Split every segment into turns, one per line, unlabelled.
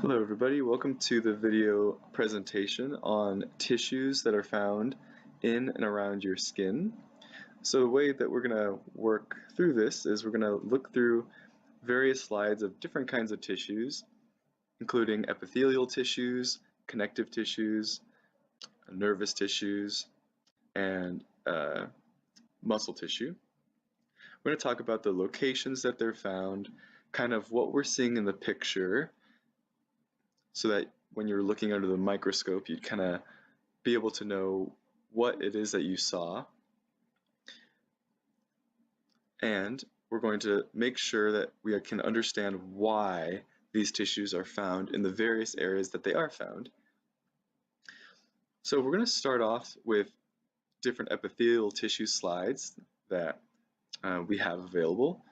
Hello everybody, welcome to the video presentation on tissues that are found in and around your skin. So the way that we're going to work through this is we're going to look through various slides of different kinds of tissues, including epithelial tissues, connective tissues, nervous tissues, and muscle tissue. We're going to talk about the locations that they're found, kind of what we're seeing in the picture, so that when you're looking under the microscope, you'd kind of be able to know what it is that you saw. And we're going to make sure that we can understand why these tissues are found in the various areas that they are found. So we're going to start off with different epithelial tissue slides that we have available.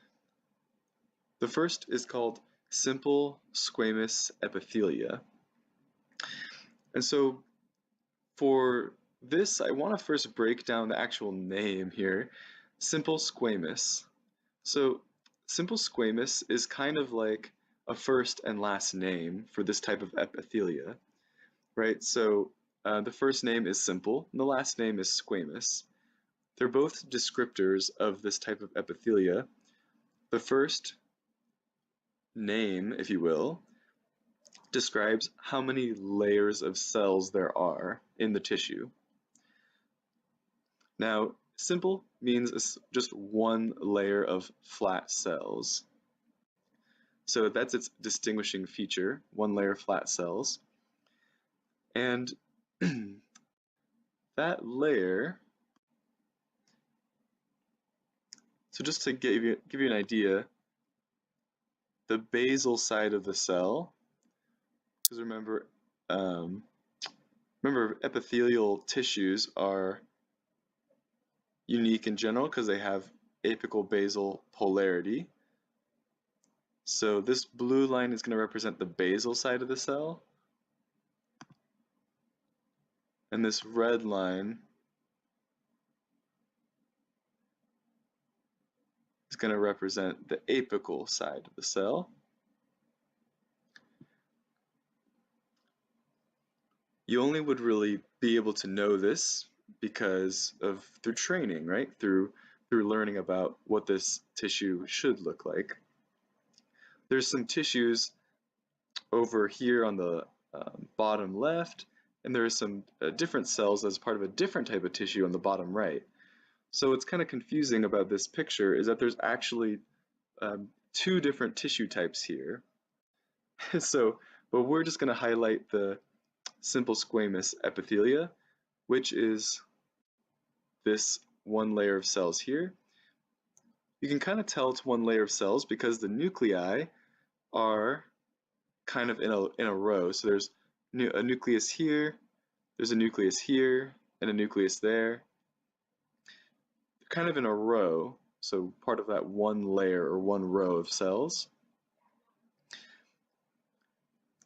The first is called simple squamous epithelia. And so for this, I want to first break down the actual name here, simple squamous. So simple squamous is kind of like a first and last name for this type of epithelia, right? So the first name is simple and the last name is squamous. They're both descriptors of this type of epithelia. The first name, if you will, describes how many layers of cells there are in the tissue. Now, simple means just one layer of flat cells. So that's its distinguishing feature, one layer of flat cells. And that layer, so just to give you an idea, the basal side of the cell, because remember epithelial tissues are unique in general because they have apical basal polarity. So this blue line is going to represent the basal side of the cell, and this red line is going to represent the apical side of the cell. You only would really be able to know this because of through training, right? Through learning about what this tissue should look like. There's some tissues over here on the bottom left, and there are some different cells as part of a different type of tissue on the bottom right. So what's kind of confusing about this picture is that there's actually two different tissue types here. But we're just going to highlight the simple squamous epithelia, which is this one layer of cells here. You can kind of tell it's one layer of cells because the nuclei are kind of in a row. So there's a nucleus here, there's a nucleus here, and a nucleus there. They're kind of in a row, so part of that one layer or one row of cells.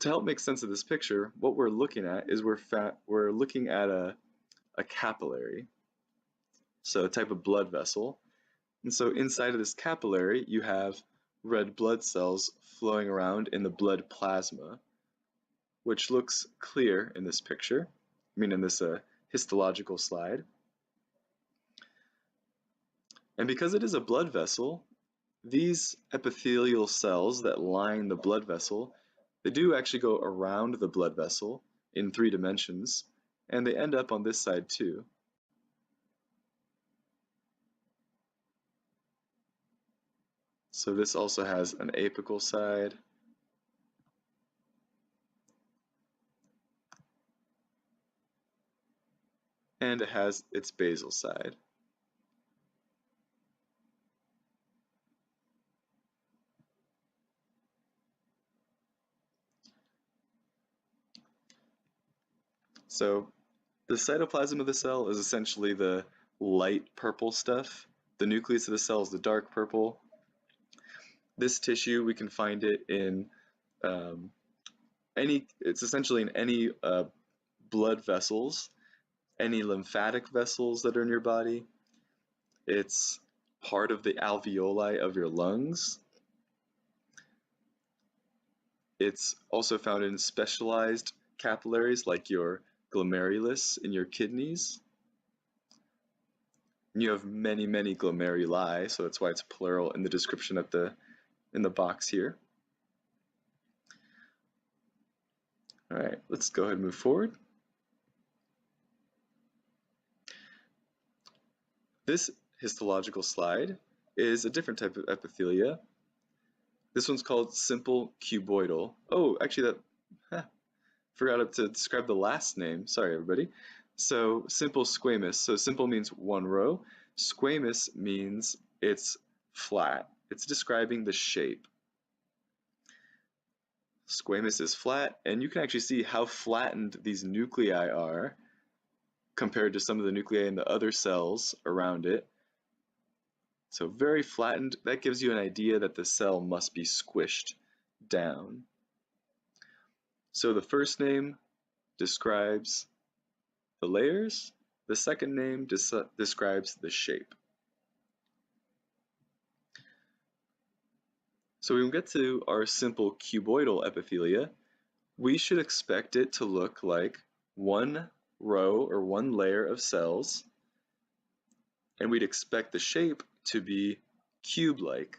To help make sense of this picture, what we're looking at is we're looking at a capillary, so a type of blood vessel. And so inside of this capillary, you have red blood cells flowing around in the blood plasma, which looks clear in this picture, in this histological slide. And because it is a blood vessel, these epithelial cells that line the blood vessel, they do actually go around the blood vessel in 3 dimensions, and they end up on this side too. So this also has an apical side. And it has its basal side. So the cytoplasm of the cell is essentially the light purple stuff. The nucleus of the cell is the dark purple. This tissue, we can find it in it's essentially in any blood vessels, any lymphatic vessels that are in your body. It's part of the alveoli of your lungs. It's also found in specialized capillaries like your glomerulus in your kidneys. And you have many, many glomeruli, so that's why it's plural in the description in the box here. All right, let's go ahead and move forward. This histological slide is a different type of epithelia. This one's called simple cuboidal. Oh, actually forgot to describe the last name. Sorry, everybody. So simple squamous. So simple means one row. Squamous means it's flat. It's describing the shape. Squamous is flat, and you can actually see how flattened these nuclei are compared to some of the nuclei in the other cells around it. So very flattened. That gives you an idea that the cell must be squished down. So the first name describes the layers. The second name describes the shape. So when we get to our simple cuboidal epithelia, we should expect it to look like one row or one layer of cells, and we'd expect the shape to be cube-like.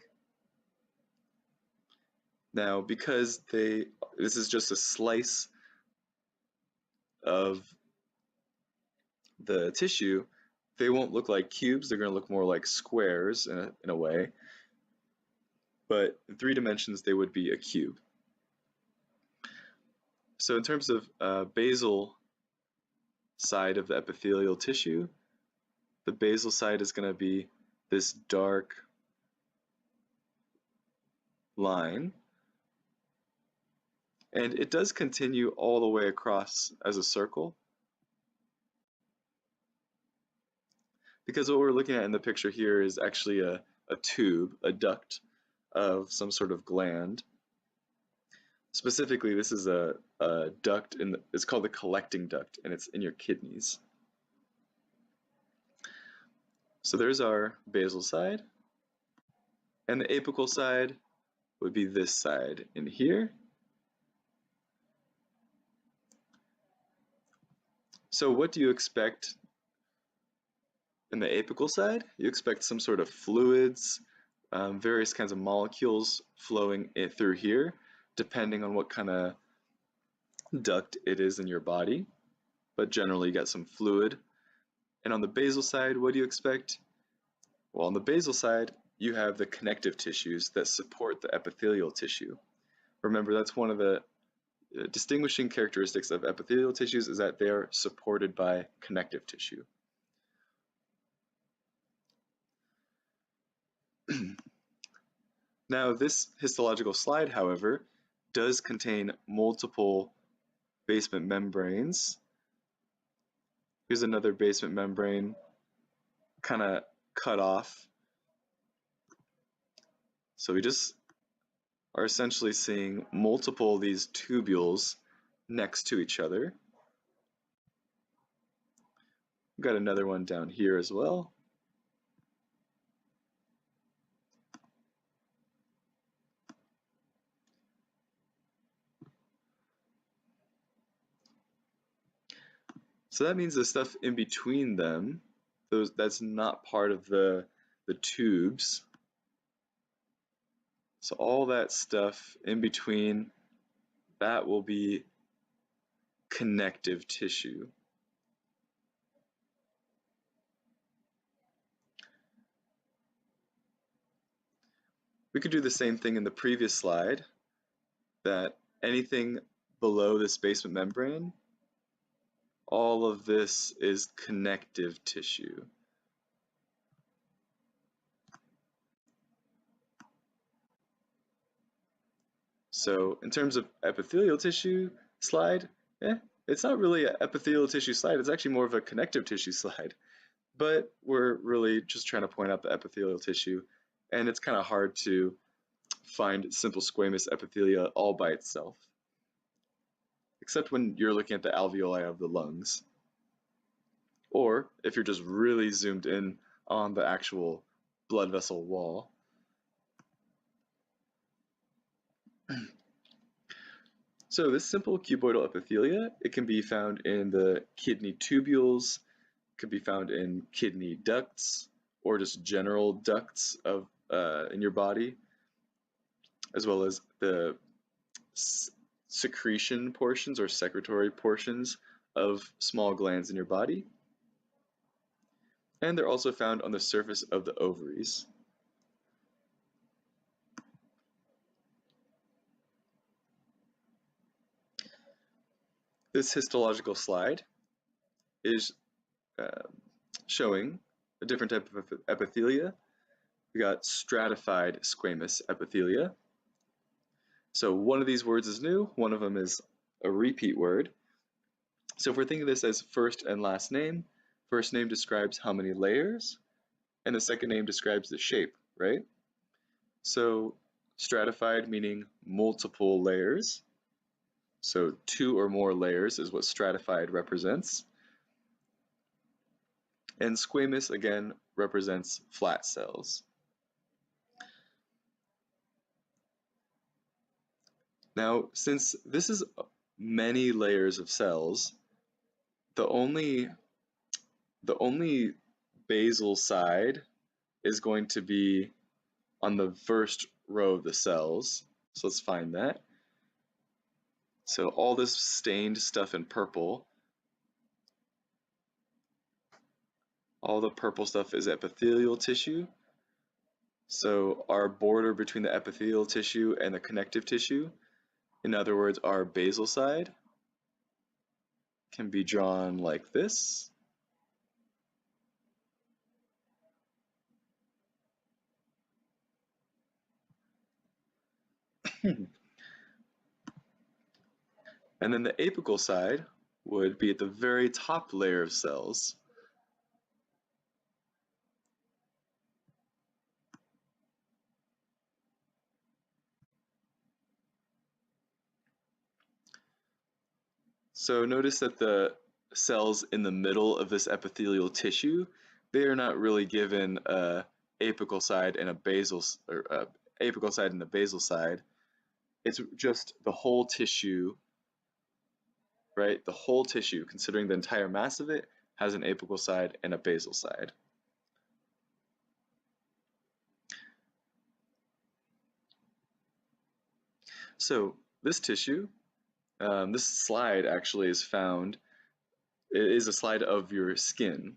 Now, because this is just a slice of the tissue, they won't look like cubes, they're going to look more like squares in a way, but in 3 dimensions they would be a cube. So in terms of basal side of the epithelial tissue, the basal side is going to be this dark line, and it does continue all the way across as a circle, because what we're looking at in the picture here is actually a tube, a duct of some sort of gland. Specifically, this is a duct, it's called the collecting duct, and it's in your kidneys. So there's our basal side, and the apical side would be this side in here. So what do you expect in the apical side? You expect some sort of fluids, various kinds of molecules flowing through here, depending on what kind of duct it is in your body, but generally you got some fluid. And on the basal side, what do you expect? Well, on the basal side, you have the connective tissues that support the epithelial tissue. Remember, that's one of the distinguishing characteristics of epithelial tissues is that they are supported by connective tissue. Now, this histological slide, however, does contain multiple basement membranes. Here's another basement membrane kind of cut off. So we just are essentially seeing multiple of these tubules next to each other. We've got another one down here as well. So that means the stuff in between them, that's not part of the tubes. So all that stuff in between, that will be connective tissue. We could do the same thing in the previous slide, that anything below this basement membrane, all of this is connective tissue. So in terms of epithelial tissue slide, it's not really an epithelial tissue slide, it's actually more of a connective tissue slide. But we're really just trying to point out the epithelial tissue, and it's kind of hard to find simple squamous epithelia all by itself, except when you're looking at the alveoli of the lungs, or if you're just really zoomed in on the actual blood vessel wall. So this simple cuboidal epithelia, it can be found in the kidney tubules, could be found in kidney ducts, or just general ducts of in your body, as well as the secretion portions or secretory portions of small glands in your body. And they're also found on the surface of the ovaries. This histological slide is showing a different type of epithelia. We got stratified squamous epithelia. So one of these words is new, one of them is a repeat word. So if we're thinking of this as first and last name describes how many layers, and the second name describes the shape, right? So stratified meaning multiple layers. So 2 or more layers is what stratified represents. And squamous, again, represents flat cells. Now, since this is many layers of cells, the only basal side is going to be on the first row of the cells. So let's find that. So all this stained stuff in purple, all the purple stuff is epithelial tissue. So our border between the epithelial tissue and the connective tissue, in other words, our basal side, can be drawn like this. And then the apical side would be at the very top layer of cells. So notice that the cells in the middle of this epithelial tissue, they are not really given a apical side and a basal, or apical side and a basal side. It's just the whole tissue, right? The whole tissue, considering the entire mass of it, has an apical side and a basal side. So this tissue, this slide actually is found, it is a slide of your skin.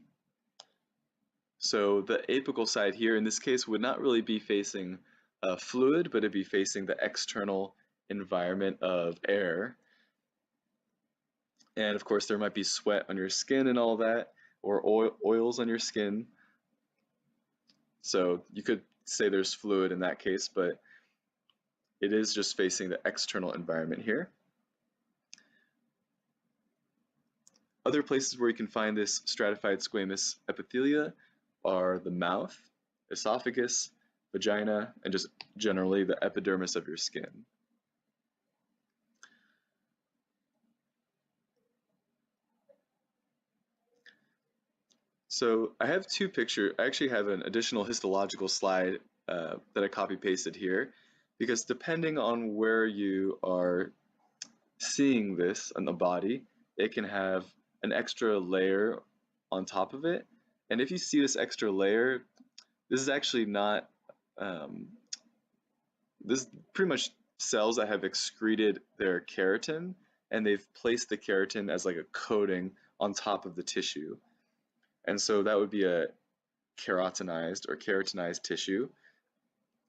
So the apical side here in this case would not really be facing a fluid, but it'd be facing the external environment of air. And of course there might be sweat on your skin and all that, or oils on your skin. So you could say there's fluid in that case, but it is just facing the external environment here. Other places where you can find this stratified squamous epithelia are the mouth, esophagus, vagina, and just generally the epidermis of your skin. So I have two pictures. I actually have an additional histological slide that I copy pasted here, because depending on where you are seeing this on the body, it can have an extra layer on top of it. And if you see this extra layer, this is actually not, this is pretty much cells that have excreted their keratin, and they've placed the keratin as like a coating on top of the tissue. And so that would be a keratinized or keratinized tissue,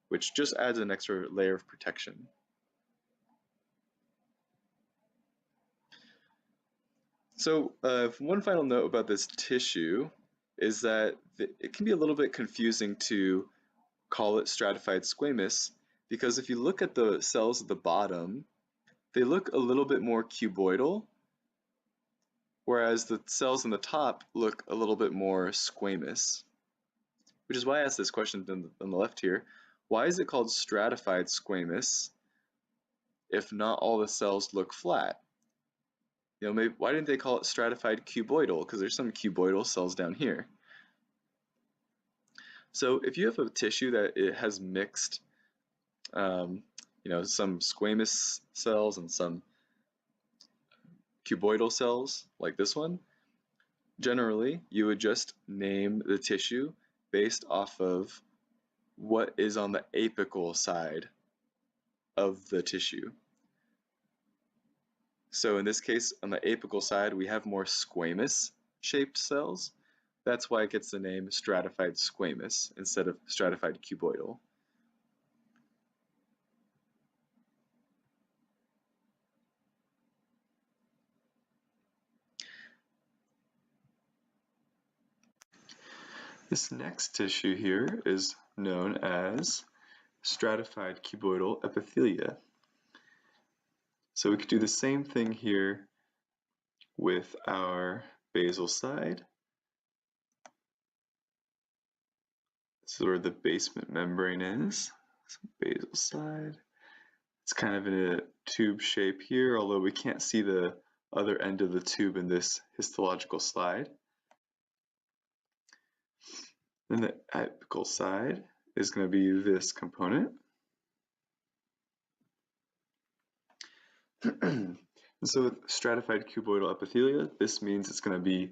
which just adds an extra layer of protection. So one final note about this tissue is that it can be a little bit confusing to call it stratified squamous, because if you look at the cells at the bottom, they look a little bit more cuboidal, whereas the cells on the top look a little bit more squamous. Which is why I asked this question on the left here. Why is it called stratified squamous if not all the cells look flat? You know, maybe, why didn't they call it stratified cuboidal? Because there's some cuboidal cells down here. So if you have a tissue that it has mixed, you know, some squamous cells and some cuboidal cells, like this one, generally you would just name the tissue based off of what is on the apical side of the tissue. So in this case, on the apical side, we have more squamous shaped cells. That's why it gets the name stratified squamous instead of stratified cuboidal. This next tissue here is known as stratified cuboidal epithelia. So we could do the same thing here with our basal side. This is where the basement membrane is. So basal side. It's kind of in a tube shape here, although we can't see the other end of the tube in this histological slide. Then the apical side is going to be this component. And so with stratified cuboidal epithelia, this means it's going to be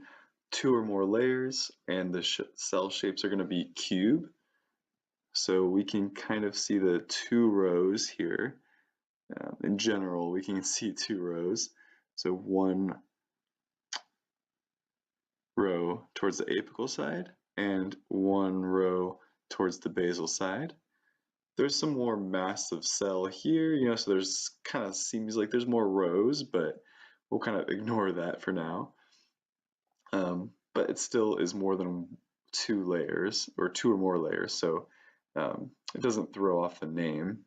2 or more layers, and the cell shapes are going to be cube. So we can kind of see the 2 rows here. In general, we can see 2 rows. So 1 row towards the apical side and 1 row towards the basal side. There's some more mass of cell here, so there's kind of seems like there's more rows, but we'll kind of ignore that for now. But it still is more than 2 layers, or 2 or more layers, so it doesn't throw off the name.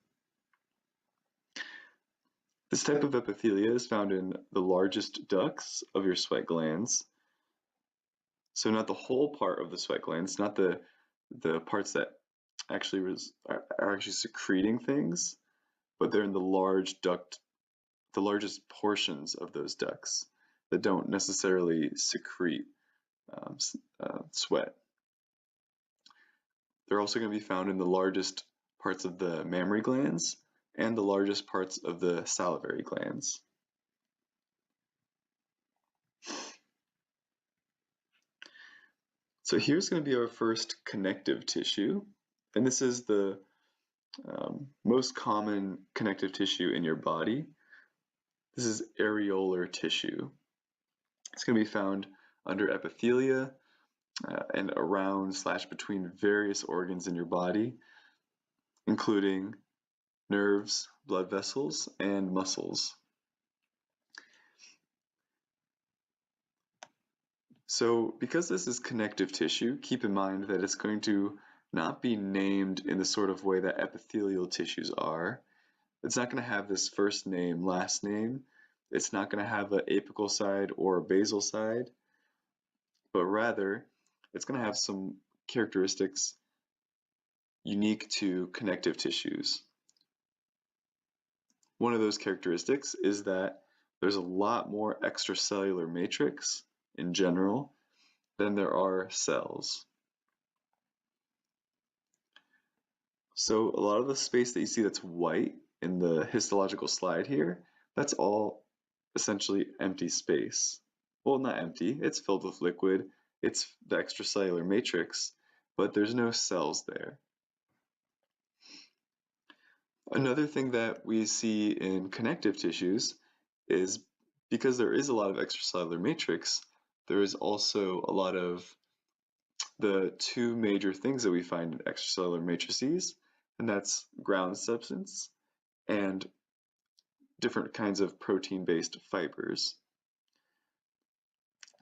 This type of epithelia is found in the largest ducts of your sweat glands. So not the whole part of the sweat glands, not the parts that actually are actually secreting things, but they're in the large duct, the largest portions of those ducts that don't necessarily secrete sweat. They're also going to be found in the largest parts of the mammary glands and the largest parts of the salivary glands. So here's going to be our first connective tissue, and this is the most common connective tissue in your body. This is areolar tissue. It's going to be found under epithelia and around / between various organs in your body, including nerves, blood vessels, and muscles. So because this is connective tissue, keep in mind that it's going to not be named in the sort of way that epithelial tissues are. It's not going to have this first name, last name. It's not going to have an apical side or a basal side, but rather it's going to have some characteristics unique to connective tissues. One of those characteristics is that there's a lot more extracellular matrix in general than there are cells. So a lot of the space that you see that's white in the histological slide here, that's all essentially empty space. Well, not empty, it's filled with liquid, it's the extracellular matrix, but there's no cells there. Another thing that we see in connective tissues is because there is a lot of extracellular matrix, there is also a lot of the 2 major things that we find in extracellular matrices, and that's ground substance and different kinds of protein-based fibers.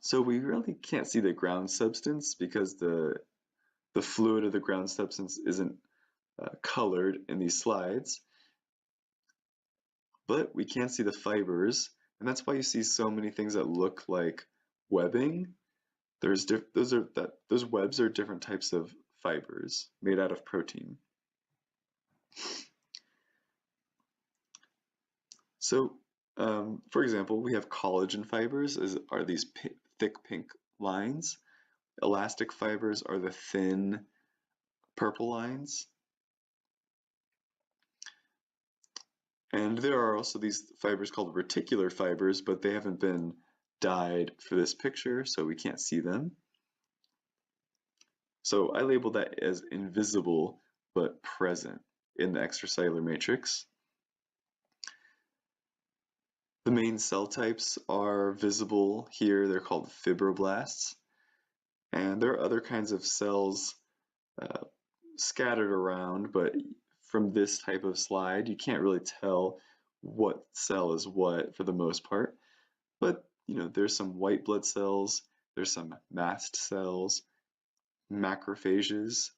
So we really can't see the ground substance because the fluid of the ground substance isn't colored in these slides, but we can see the fibers, and that's why you see so many things that look like webbing. Those webs are different types of fibers made out of protein. So, for example, we have collagen fibers are these thick pink lines. Elastic fibers are the thin purple lines. And there are also these fibers called reticular fibers, but they haven't been dyed for this picture, so we can't see them. So I label that as invisible but present in the extracellular matrix. The main cell types are visible here. They're called fibroblasts. And there are other kinds of cells uh, scattered around, but from this type of slide, you can't really tell what cell is what for the most part. But, there's some white blood cells, there's some mast cells, macrophages.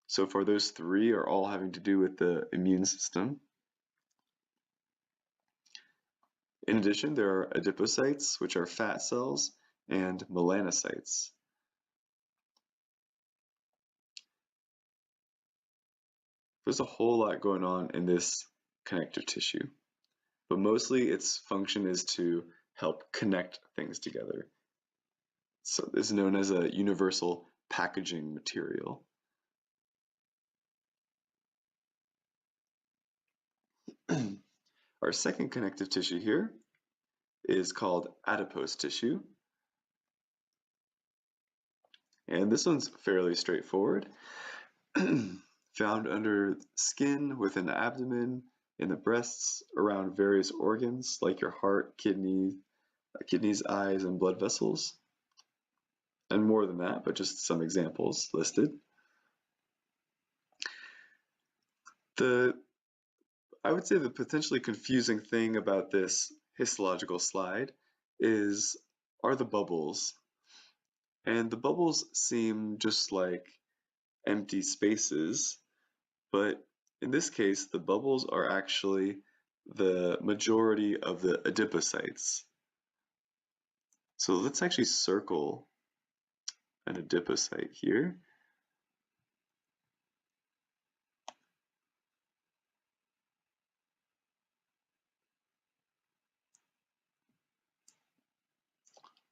So far, those three are all having to do with the immune system. In addition, there are adipocytes, which are fat cells, and melanocytes. There's a whole lot going on in this connective tissue, but mostly its function is to help connect things together. So this is known as a universal packaging material. Our second connective tissue here is called adipose tissue. And this one's fairly straightforward. Found under skin, within the abdomen, in the breasts, around various organs like your heart, kidneys, eyes, and blood vessels. And more than that, but just some examples listed. I would say the potentially confusing thing about this histological slide are the bubbles. And the bubbles seem just like empty spaces, but in this case, the bubbles are actually the majority of the adipocytes. So let's actually circle an adipocyte here.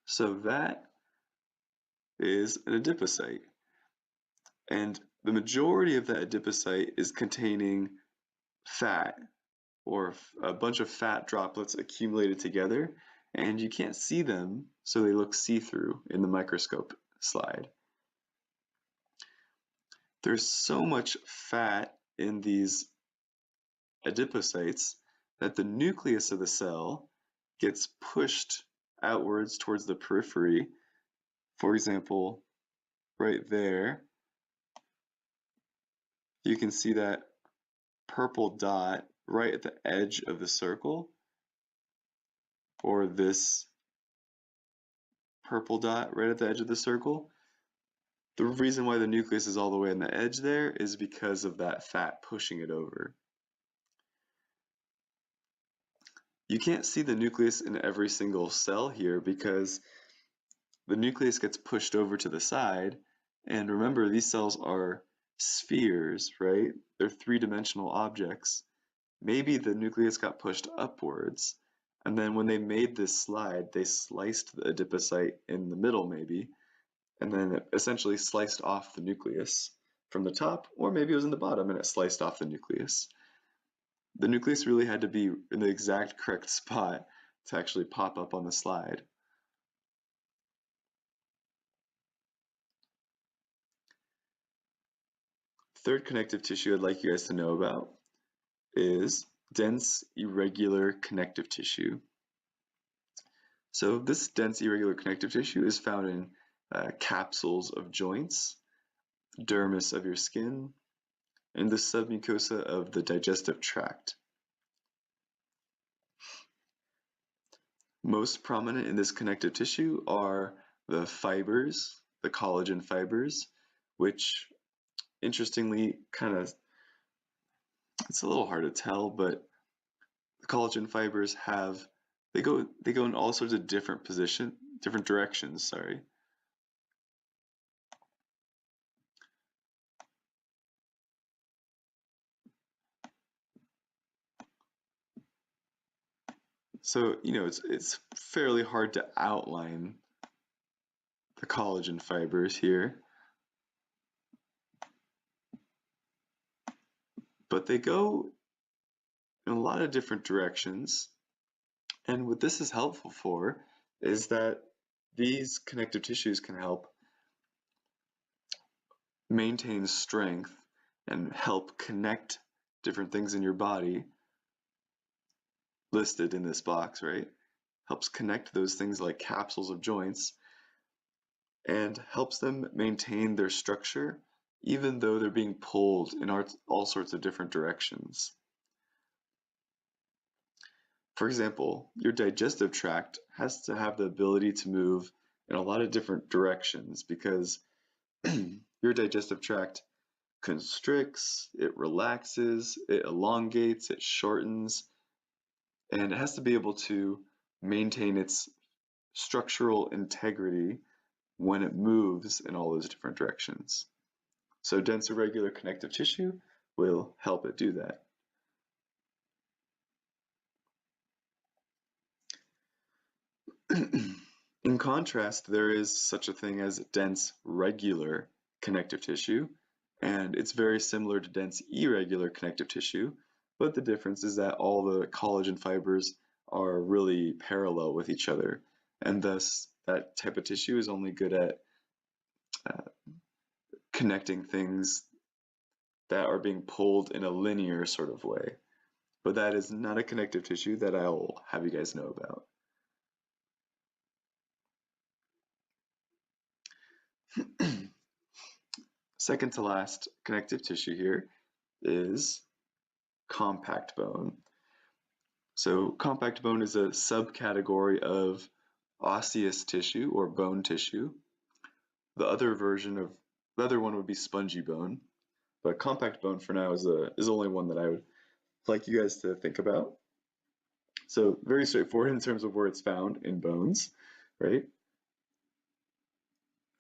So that is an adipocyte. And the majority of that adipocyte is containing fat, or a bunch of fat droplets accumulated together, and you can't see them, so they look see-through in the microscope slide. There's so much fat in these adipocytes that the nucleus of the cell gets pushed outwards towards the periphery. For example, right there, you can see that purple dot right at the edge of the circle, or this purple dot right at the edge of the circle. The reason why the nucleus is all the way on the edge there is because of that fat pushing it over. You can't see the nucleus in every single cell here because the nucleus gets pushed over to the side, and remember, these cells are spheres, right? They're three-dimensional objects. Maybe the nucleus got pushed upwards, and then when they made this slide, they sliced the adipocyte in the middle maybe, and then it essentially sliced off the nucleus from the top, or maybe it was in the bottom and it sliced off the nucleus. The nucleus really had to be in the exact correct spot to actually pop up on the slide. Third connective tissue I'd like you guys to know about is dense irregular connective tissue. So this dense irregular connective tissue is found in capsules of joints, dermis of your skin, and the submucosa of the digestive tract. Most prominent in this connective tissue are the fibers, the collagen fibers, which interestingly it's a little hard to tell, but the collagen fibers they go in all sorts of different directions, sorry. So, it's fairly hard to outline the collagen fibers here, but they go in a lot of different directions, And what this is helpful for is that these connective tissues can help maintain strength and help connect different things in your body listed in this box, right? Helps connect those things like capsules of joints and helps them maintain their structure even though they're being pulled in all sorts of different directions. For example, your digestive tract has to have the ability to move in a lot of different directions because your digestive tract constricts, it relaxes, it elongates, it shortens, and it has to be able to maintain its structural integrity when it moves in all those different directions. So dense irregular connective tissue will help it do that. In contrast, there is such a thing as dense regular connective tissue, and it's very similar to dense irregular connective tissue, but the difference is that all the collagen fibers are really parallel with each other, and thus that type of tissue is only good at connecting things that are being pulled in a linear sort of way. But that is not a connective tissue that I'll have you guys know about. Second to last connective tissue here is compact bone. So compact bone is a subcategory of osseous tissue or bone tissue. The other one would be spongy bone, but compact bone for now is the only one that I would like you guys to think about. So very straightforward in terms of where it's found in bones, right?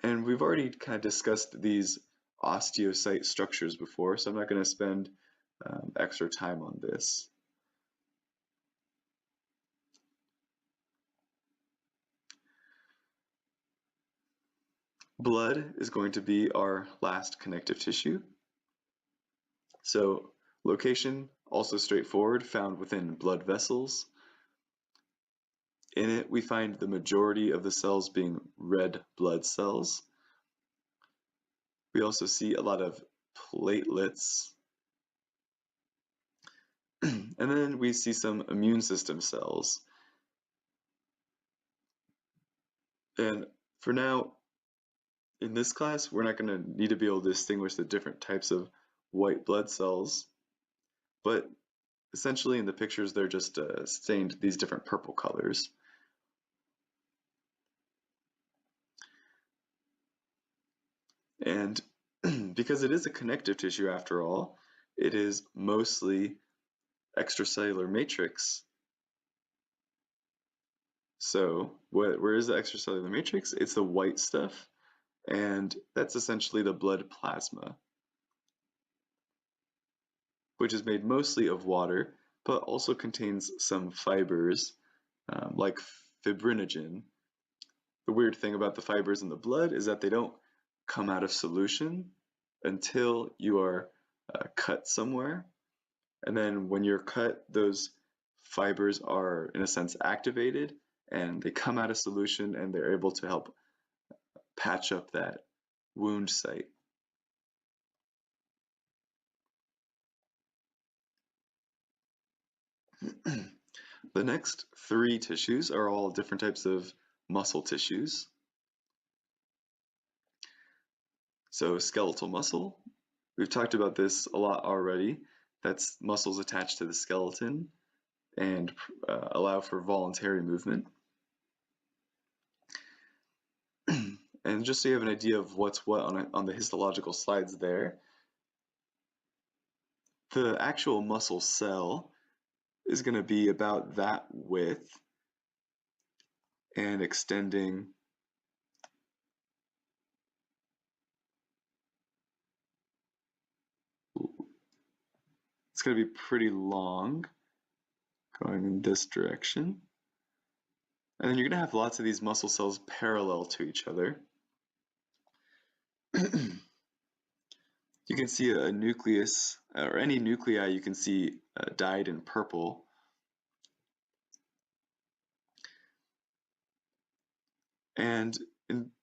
And we've already kind of discussed these osteocyte structures before, so I'm not going to spend extra time on this. Blood is going to be our last connective tissue. So location, also straightforward, found within blood vessels. In it, we find the majority of the cells being red blood cells. We also see a lot of platelets. And then we see some immune system cells. And for now, in this class, we're not going to need to be able to distinguish the different types of white blood cells, but essentially in the pictures, they're just stained these different purple colors. And because it is a connective tissue after all, it is mostly extracellular matrix. So where is the extracellular matrix? It's the white stuff, and that's essentially the blood plasma, which is made mostly of water, but also contains some fibers like fibrinogen. The weird thing about the fibers in the blood is that they don't come out of solution until you are cut somewhere. And then when you're cut, those fibers are, in a sense, activated and they come out of solution and they're able to help patch up that wound site. The next three tissues are all different types of muscle tissues. So skeletal muscle, we've talked about this a lot already. That's muscles attached to the skeleton and allow for voluntary movement. And just so you have an idea of what's what on the histological slides there, the actual muscle cell is going to be about that width and extending it's going to be pretty long going in this direction. And then you're going to have lots of these muscle cells parallel to each other. You can see a nucleus, or any nuclei you can see dyed in purple. And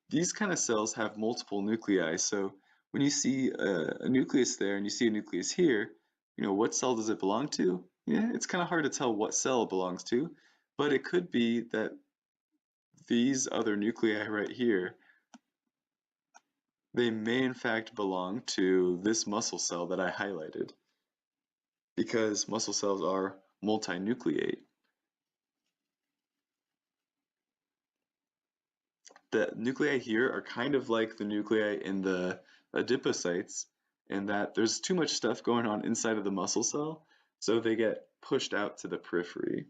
these kind of cells have multiple nuclei. So when you see a nucleus there and you see a nucleus here, what cell does it belong to? Yeah, it's kind of hard to tell what cell it belongs to, but it could be that these other nuclei right here, they may in fact belong to this muscle cell that I highlighted, because muscle cells are multinucleate. The nuclei here are kind of like the nuclei in the adipocytes, in that there's too much stuff going on inside of the muscle cell, so they get pushed out to the periphery.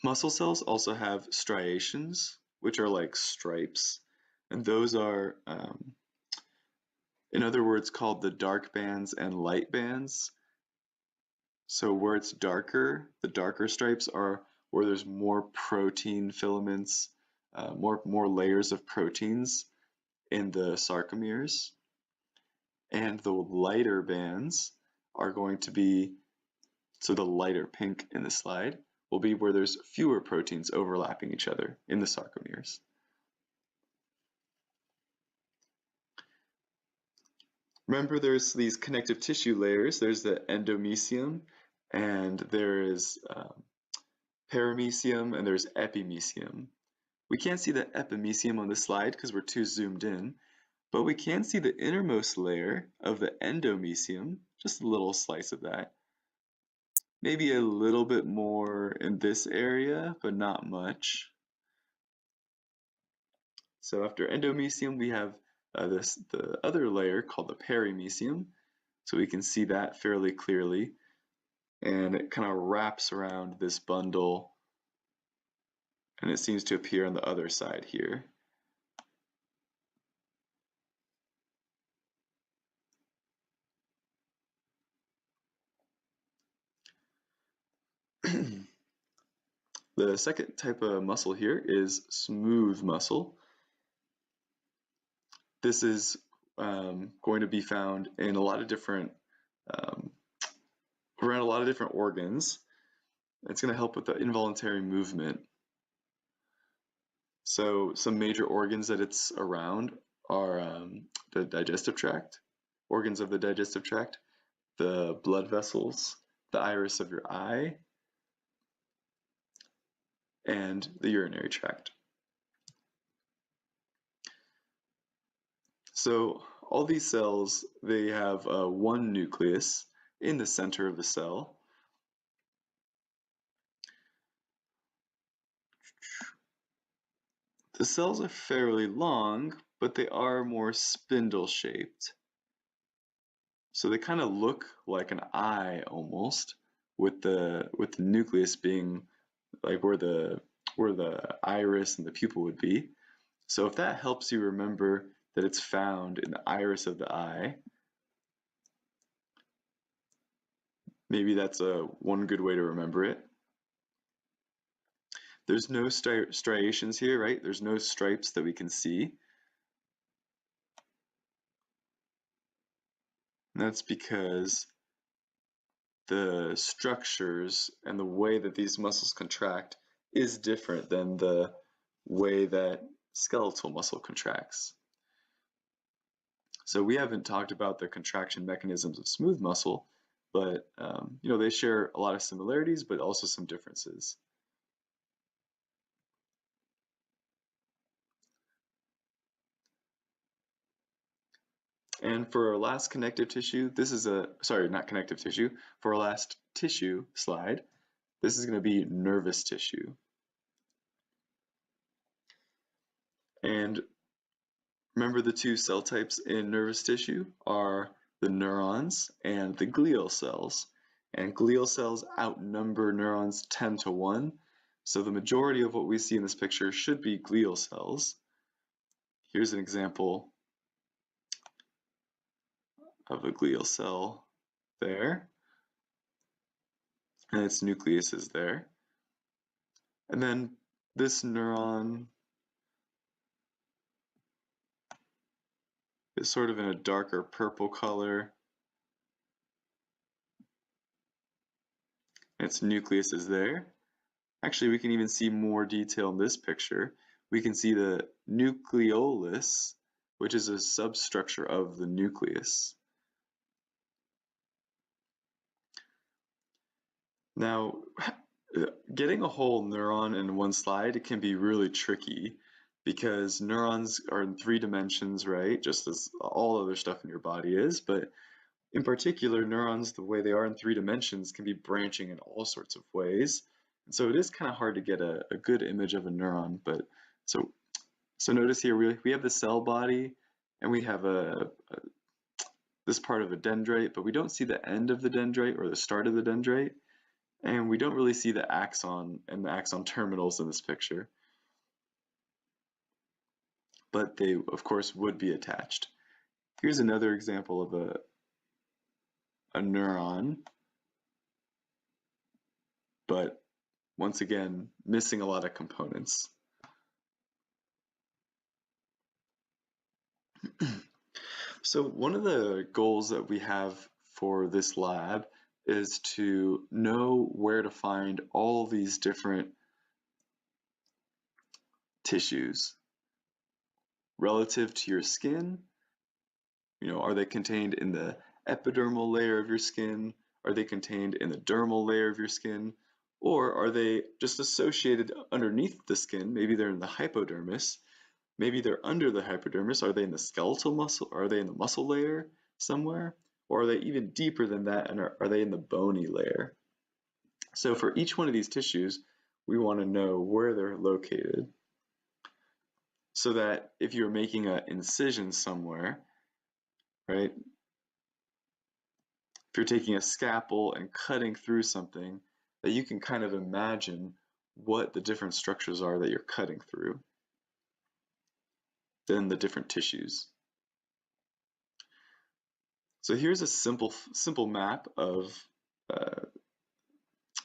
Muscle cells also have striations, which are like stripes, and those are, in other words, called the dark bands and light bands. So where it's darker, the darker stripes are where there's more protein filaments, more layers of proteins in the sarcomeres. And the lighter bands are going to be, so the lighter pink in the slide, will be where there's fewer proteins overlapping each other in the sarcomeres. Remember, there's these connective tissue layers. There's the endomysium, and there is paramecium, and there's epimecium. We can't see the epimecium on this slide because we're too zoomed in, but we can see the innermost layer of the endomysium, just a little slice of that. Maybe a little bit more in this area, but not much. So after endomysium, we have the other layer called the perimecium. So we can see that fairly clearly. And it kind of wraps around this bundle, and it seems to appear on the other side here. The second type of muscle here is smooth muscle. This is going to be found in a lot of different, around a lot of different organs. It's going to help with the involuntary movement. So some major organs that it's around are the digestive tract, organs of the digestive tract, the blood vessels, the iris of your eye, and the urinary tract. So all these cells, they have one nucleus in the center of the cell. The cells are fairly long, but they are more spindle shaped. So they kind of look like an eye almost, with the nucleus being like where the iris and the pupil would be. So if that helps you remember that it's found in the iris of the eye, maybe that's one good way to remember it. There's no striations here, right? There's no stripes that we can see. And that's because the structures and the way that these muscles contract is different than the way that skeletal muscle contracts. So we haven't talked about the contraction mechanisms of smooth muscle, but they share a lot of similarities, but also some differences. And for our last connective tissue, this is not connective tissue, for our last tissue slide, this is going to be nervous tissue. And remember, the two cell types in nervous tissue are the neurons and the glial cells. And glial cells outnumber neurons 10 to 1. So the majority of what we see in this picture should be glial cells. Here's an example of a glial cell there. And its nucleus is there. And then this neuron is sort of in a darker purple color. its nucleus is there. Actually, we can even see more detail in this picture. We can see the nucleolus, which is a substructure of the nucleus. Now, getting a whole neuron in one slide can be really tricky because neurons are in 3 dimensions, right? Just as all other stuff in your body is, but in particular, neurons, the way they are in 3 dimensions, can be branching in all sorts of ways. And so it is kind of hard to get a good image of a neuron. But so notice here we have the cell body and we have this part of a dendrite, but we don't see the end of the dendrite or the start of the dendrite. And we don't really see the axon and the axon terminals in this picture. But they, of course, would be attached. Here's another example of a neuron, but once again, missing a lot of components. So one of the goals that we have for this lab is to know where to find all these different tissues relative to your skin. Are they contained in the epidermal layer of your skin? Are they contained in the dermal layer of your skin? Or are they just associated underneath the skin? Maybe they're in the hypodermis. Maybe they're under the hypodermis. Are they in the skeletal muscle? Are they in the muscle layer somewhere? Or are they even deeper than that, and are they in the bony layer? So for each one of these tissues, we want to know where they're located so that if you're making an incision somewhere, right? If you're taking a scalpel and cutting through something, that you can kind of imagine what the different structures are that you're cutting through, then the different tissues. So here's a simple map of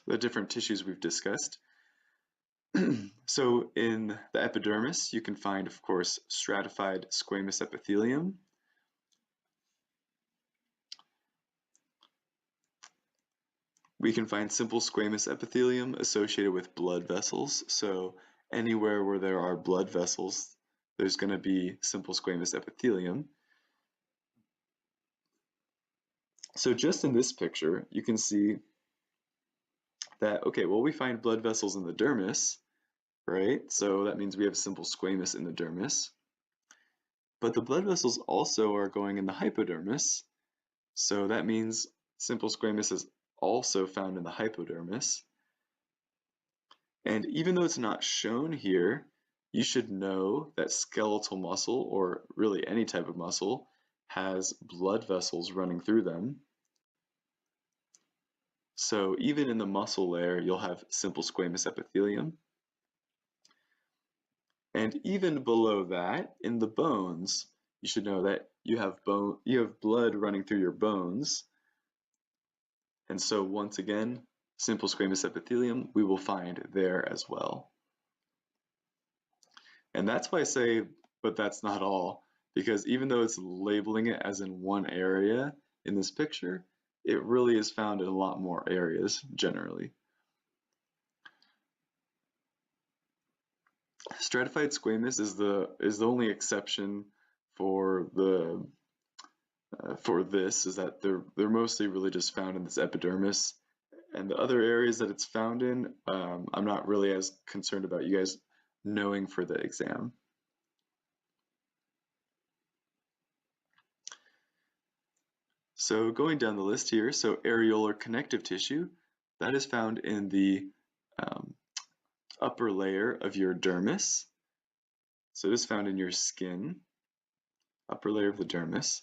the different tissues we've discussed. So in the epidermis, you can find, of course, stratified squamous epithelium. We can find simple squamous epithelium associated with blood vessels. So anywhere where there are blood vessels, there's going to be simple squamous epithelium. So just in this picture, you can see that, okay, well, we find blood vessels in the dermis, right? So that means we have simple squamous in the dermis. But the blood vessels also are going in the hypodermis. So that means simple squamous is also found in the hypodermis. And even though it's not shown here, you should know that skeletal muscle, or really any type of muscle, has blood vessels running through them. So even in the muscle layer, you'll have simple squamous epithelium. And even below that, in the bones, you should know that you have blood running through your bones. And so once again, simple squamous epithelium we will find there as well. And that's why I say, but that's not all, because even though it's labeling it as in one area in this picture, it really is found in a lot more areas generally. Stratified squamous is the only exception for this, is that they're mostly really just found in this epidermis, and the other areas that it's found in, I'm not really as concerned about you guys knowing for the exam. So going down the list here, so areolar connective tissue, that is found in the upper layer of your dermis. So it is found in your skin, upper layer of the dermis,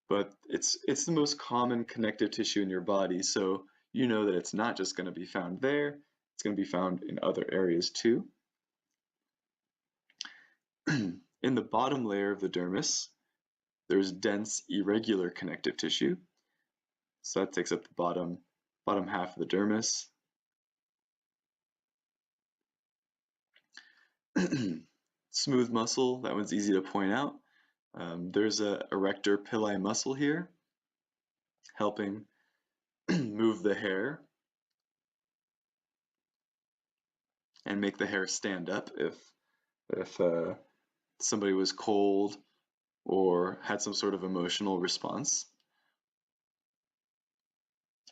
but it's the most common connective tissue in your body, so you know that it's not just going to be found there, it's going to be found in other areas too. In the bottom layer of the dermis, there's dense irregular connective tissue. So that takes up the bottom half of the dermis. Smooth muscle, that one's easy to point out. There's a erector pili muscle here, helping move the hair. and make the hair stand up if somebody was cold or had some sort of emotional response.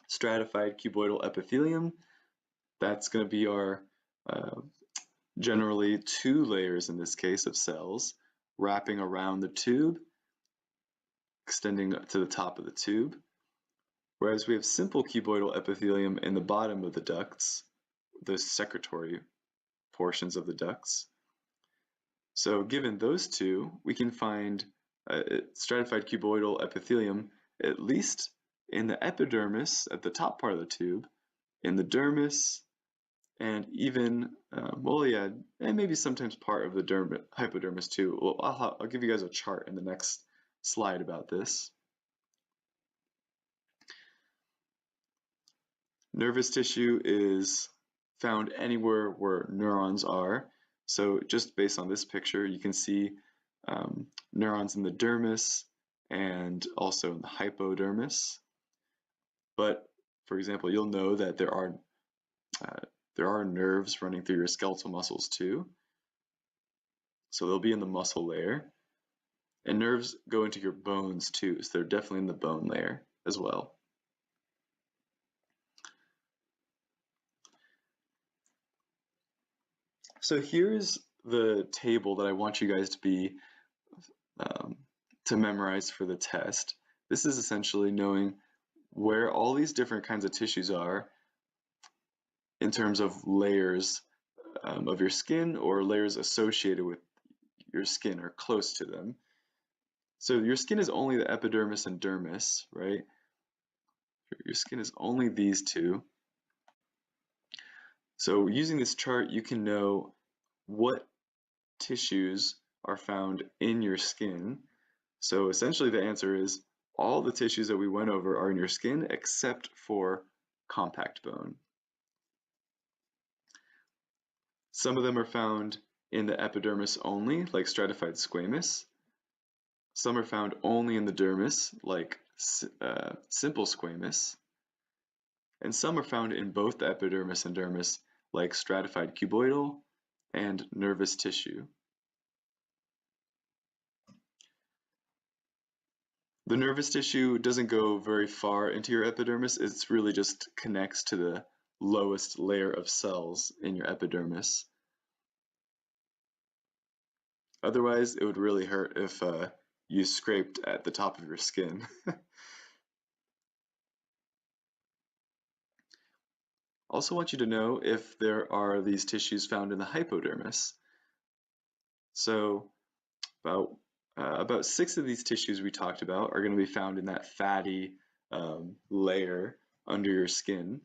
Stratified cuboidal epithelium, that's going to be our generally 2 layers in this case of cells wrapping around the tube, extending to the top of the tube. Whereas we have simple cuboidal epithelium in the bottom of the ducts, the secretory portions of the ducts. So given those two, we can find stratified cuboidal epithelium at least in the epidermis at the top part of the tube, in the dermis, and even, and maybe sometimes part of the hypodermis too. Well, I'll give you guys a chart in the next slide about this. Nervous tissue is found anywhere where neurons are. So just based on this picture, you can see neurons in the dermis and also in the hypodermis. But for example, you'll know that there are nerves running through your skeletal muscles too. So they'll be in the muscle layer. And nerves go into your bones too, so they're definitely in the bone layer as well. So here's the table that I want you guys to memorize for the test. This is essentially knowing where all these different kinds of tissues are in terms of layers of your skin or layers associated with your skin or close to them. So your skin is only the epidermis and dermis, right? Your skin is only these two. So using this chart, you can know what tissues are found in your skin. So essentially the answer is all the tissues that we went over are in your skin except for compact bone. Some of them are found in the epidermis only, like stratified squamous. Some are found only in the dermis, like simple squamous. And some are found in both the epidermis and dermis, like stratified cuboidal and nervous tissue. The nervous tissue doesn't go very far into your epidermis. It's really just connects to the lowest layer of cells in your epidermis. Otherwise, it would really hurt if you scraped at the top of your skin. Also want you to know if there are these tissues found in the hypodermis. So about 6 of these tissues we talked about are going to be found in that fatty layer under your skin.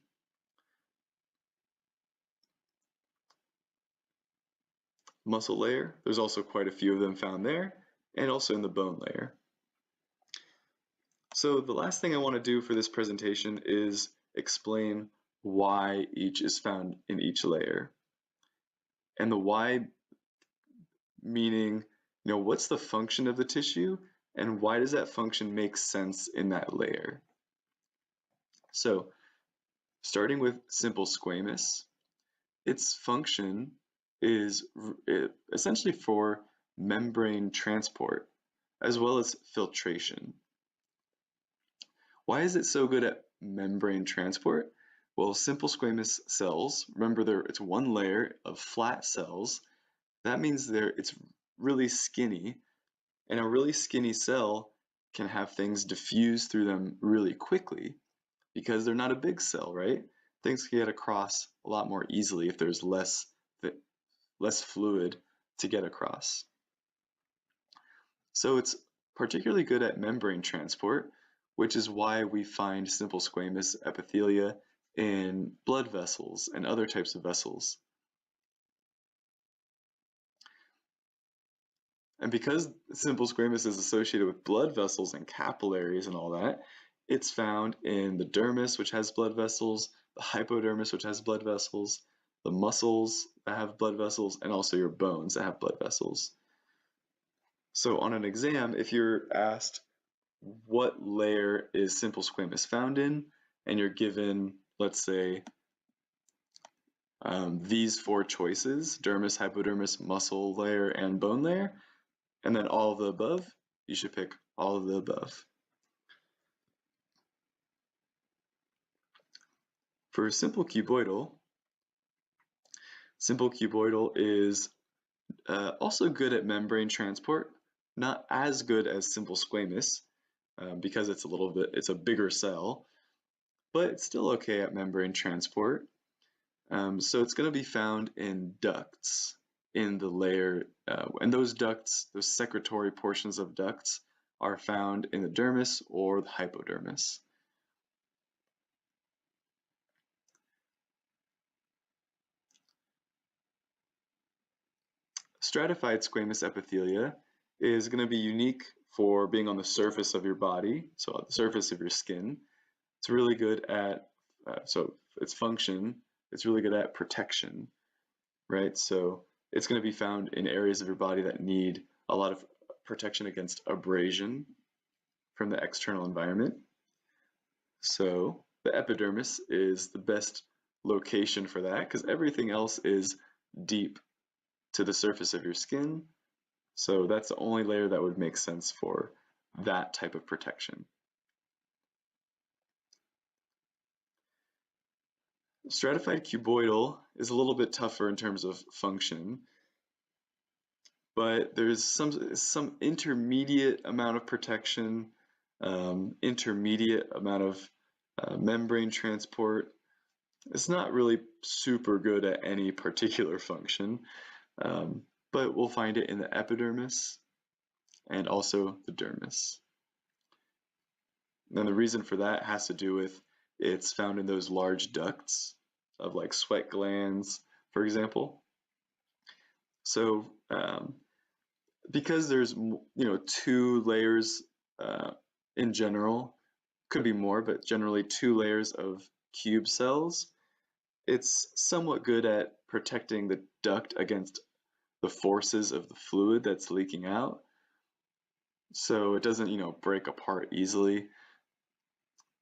Muscle layer, there's also quite a few of them found there, and also in the bone layer. So the last thing I want to do for this presentation is explain why each is found in each layer. And the why meaning, what's the function of the tissue and why does that function make sense in that layer? So starting with simple squamous, its function is essentially for membrane transport as well as filtration. Why is it so good at membrane transport? Well, simple squamous cells, remember it's one layer of flat cells. That means it's really skinny, and a really skinny cell can have things diffuse through them really quickly because they're not a big cell, right? Things can get across a lot more easily if there's less fluid to get across. So it's particularly good at membrane transport, which is why we find simple squamous epithelia in blood vessels and other types of vessels. And because simple squamous is associated with blood vessels and capillaries and all that, it's found in the dermis, which has blood vessels, the hypodermis, which has blood vessels, the muscles that have blood vessels, and also your bones that have blood vessels. So on an exam, if you're asked what layer is simple squamous found in, and you're given, let's say, these four choices, dermis, hypodermis, muscle layer, and bone layer, and then all of the above, you should pick all of the above. For simple cuboidal is also good at membrane transport, not as good as simple squamous because it's a bigger cell, but it's still okay at membrane transport. So it's going to be found in ducts in the layer, and those ducts, those secretory portions of ducts, are found in the dermis or the hypodermis. Stratified squamous epithelia is going to be unique for being on the surface of your body, so on the surface of your skin. It's really good at, so its function, it's really good at protection, right? So it's going to be found in areas of your body that need a lot of protection against abrasion from the external environment. So the epidermis is the best location for that because everything else is deep to the surface of your skin. So that's the only layer that would make sense for that type of protection. Stratified cuboidal is a little bit tougher in terms of function, but there's some intermediate amount of protection, intermediate amount of membrane transport. It's not really super good at any particular function, but we'll find it in the epidermis and also the dermis. And the reason for that has to do with it's found in those large ducts of like sweat glands, for example. So because there's two layers in general, could be more, but generally two layers of cube cells, it's somewhat good at protecting the duct against the forces of the fluid that's leaking out. So it doesn't, break apart easily.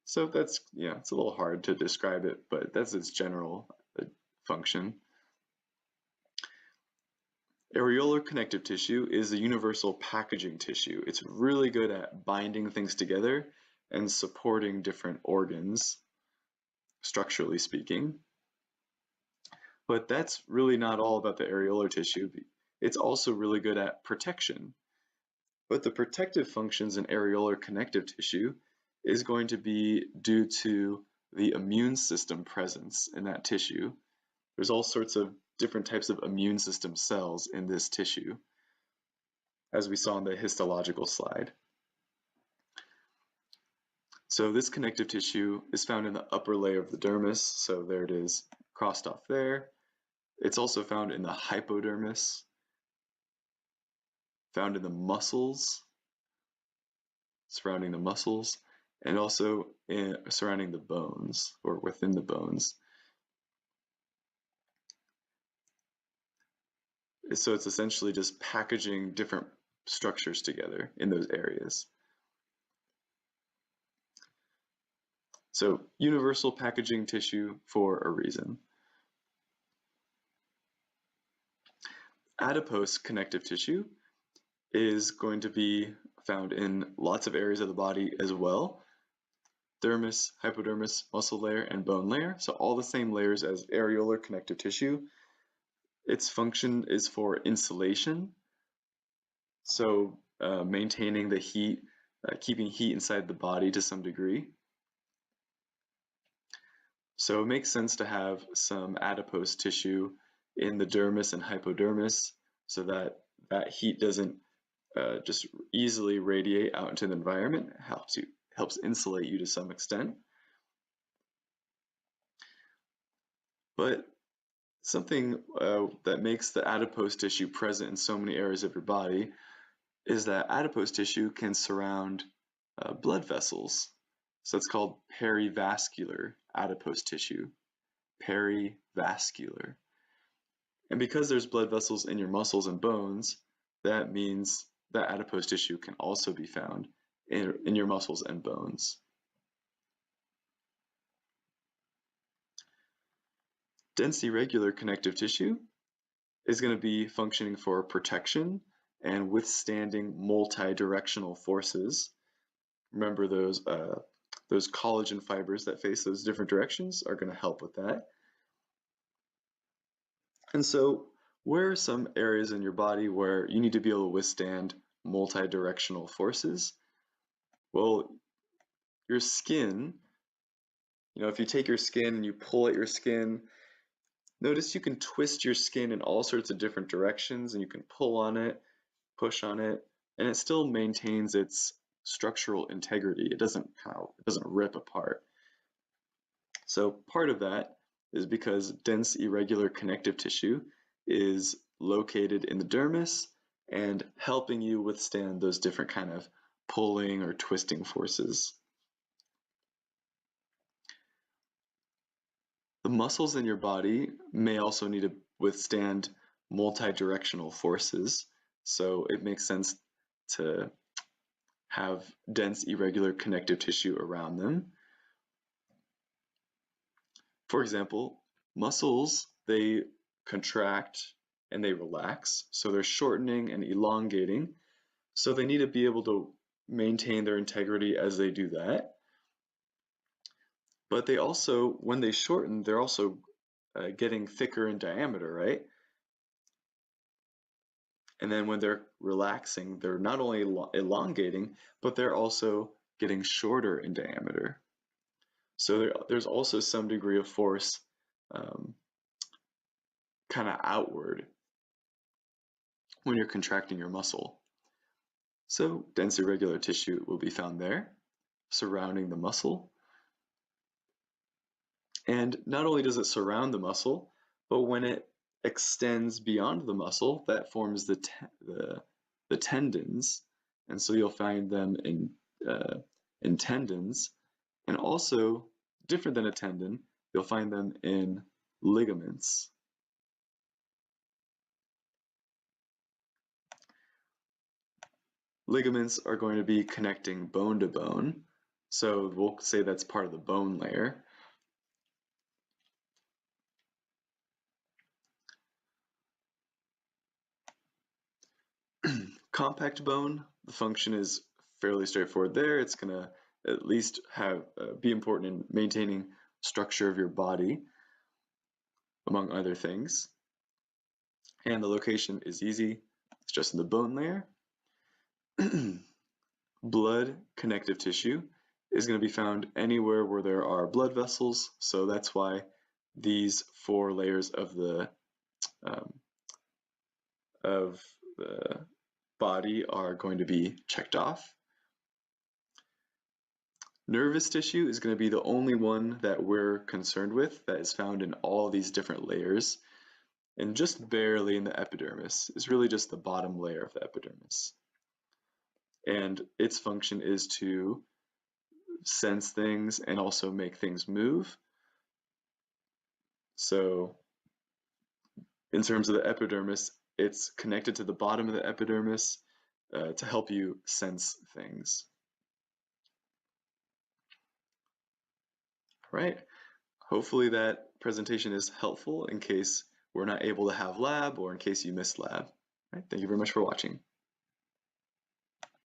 So that's, it's a little hard to describe it, but that's its general function. Areolar connective tissue is a universal packaging tissue. It's really good at binding things together and supporting different organs, structurally speaking. But that's really not all about the areolar tissue. It's also really good at protection. But the protective functions in areolar connective tissue is going to be due to the immune system presence in that tissue. There's all sorts of different types of immune system cells in this tissue, as we saw in the histological slide. So this connective tissue is found in the upper layer of the dermis, so there it is crossed off there. It's also found in the hypodermis, found in the muscles, surrounding the muscles, and also surrounding the bones, or within the bones. So it's essentially just packaging different structures together in those areas. So universal packaging tissue for a reason. Adipose connective tissue is going to be found in lots of areas of the body as well. Dermis, hypodermis, muscle layer, and bone layer. So all the same layers as areolar connective tissue. Its function is for insulation. So maintaining the heat, keeping heat inside the body to some degree. So it makes sense to have some adipose tissue in the dermis and hypodermis so that that heat doesn't just easily radiate out into the environment. It helps insulate you to some extent. But something that makes the adipose tissue present in so many areas of your body is that adipose tissue can surround blood vessels. So it's called perivascular adipose tissue. Perivascular. And because there's blood vessels in your muscles and bones, that means that adipose tissue can also be found in your muscles and bones. Dense irregular connective tissue is going to be functioning for protection and withstanding multi-directional forces. Remember those collagen fibers that face those different directions are going to help with that. And so, where are some areas in your body where you need to be able to withstand multi-directional forces? Well, your skin, if you take your skin and you pull at your skin, notice you can twist your skin in all sorts of different directions, and you can pull on it, push on it, and it still maintains its structural integrity. It doesn't rip apart. So part of that is because dense irregular connective tissue is located in the dermis and helping you withstand those different kind of pulling or twisting forces. The muscles in your body may also need to withstand multi-directional forces, so it makes sense to have dense irregular connective tissue around them. For example, muscles, they contract and they relax, so they're shortening and elongating, so they need to be able to maintain their integrity as they do that. But they also, when they shorten, they're also getting thicker in diameter, right? And then when they're relaxing, they're not only elongating, but they're also getting shorter in diameter. So there's also some degree of force kind of outward when you're contracting your muscle. So dense irregular tissue will be found there, surrounding the muscle. And not only does it surround the muscle, but when it extends beyond the muscle, that forms the tendons. And so you'll find them in tendons. And also, different than a tendon, you'll find them in ligaments. Ligaments are going to be connecting bone to bone. So we'll say that's part of the bone layer. Compact bone, the function is fairly straightforward there. It's going to at least be important in maintaining structure of your body, among other things. And the location is easy. It's just in the bone layer. Blood connective tissue is going to be found anywhere where there are blood vessels. So that's why these 4 layers of the body are going to be checked off. Nervous tissue is going to be the only one that we're concerned with that is found in all these different layers, and just barely in the epidermis. It's really just the bottom layer of the epidermis. And its function is to sense things and also make things move. So in terms of the epidermis, it's connected to the bottom of the epidermis to help you sense things. Right? Hopefully that presentation is helpful in case we're not able to have lab or in case you missed lab. Right? Thank you very much for watching.